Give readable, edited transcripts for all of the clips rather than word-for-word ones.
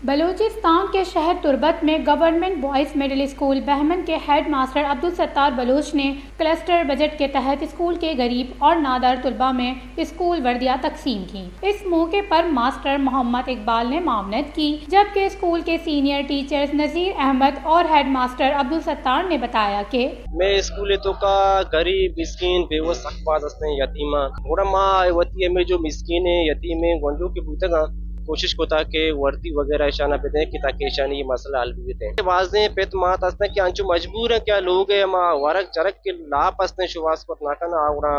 बलूचिस्तान के शहर तुर्बत में government boys middle school Bahman के हेड मास्टर अब्दुल सत्तार बलोच ने क्लस्टर बजट के तहत स्कूल के गरीब और नादार तुलबा में स्कूल वर्दियां तकसीम की। इस मौके पर मास्टर मोहम्मद इकबाल ने मामनत की, जबकि स्कूल के सीनियर टीचर्स नजीर अहमद और हेड मास्टर अब्दुल सत्तार ने बताया कि मैं स्कूल तो का गरीब मिस्किन बेवस अखबाज यतीमा वती में जो मिस्किन है यतीम है गंडू के बूतगा कोशिश कोता के वर्दी वगैरह ईशाना पे कि ताकि ईशानी ये मसला हल भी थे वाजे पेत मात हंसते कि अंचु मजबूर है क्या लोग है माँ वरक चरक के लाप हंसते शुवास को नाकना आवड़ा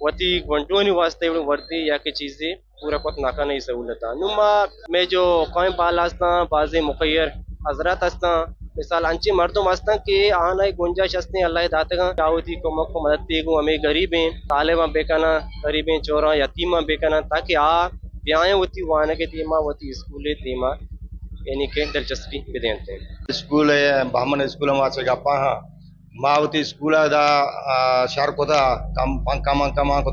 वती गंडुआनी वास्ते वर्दी या की चीजें पूरा को नाका नहीं सहूलत नुमा मैं जो कौन बाल हंसता बाजे मुखैर हजरत हंसता मिसाल अंची मर्दों हंसता कि आना गुंजाइश हंसते अल्लाह दातेगा दाऊदी को मको मदद देगू हमें गरीब हैं तालेबा बेकाना गरीब हैं चोरा यतीमा बेकाना ताकि ब्याएं होती वाने के तीमा होती स्कूल तीमा यानी के दिलचस्पी बिदेंते स्कूल है बामन स्कूल वाचे गप्पा मावती स्कूल दा शहर को कम पंका मंका को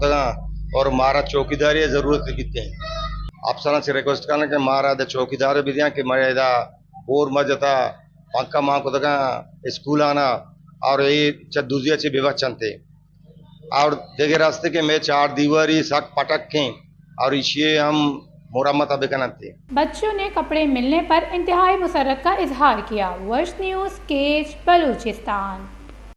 और मारा चौकीदारी जरूरत कितने अफसर से रिक्वेस्ट करना कि मारा द चौकीदार भी दिया कि मेरे दा और मजता पंका मां को स्कूल आना और ये दूसरी अच्छी विवाह चलते और देखे रास्ते के मैं 4 दीवारी सक पटक के और इसे हम मुरम्मत अभिकनते। बच्चों ने कपड़े मिलने पर इंतहाई मुसर्रत का इजहार किया। वर्ष न्यूज़ केज बलूचिस्तान।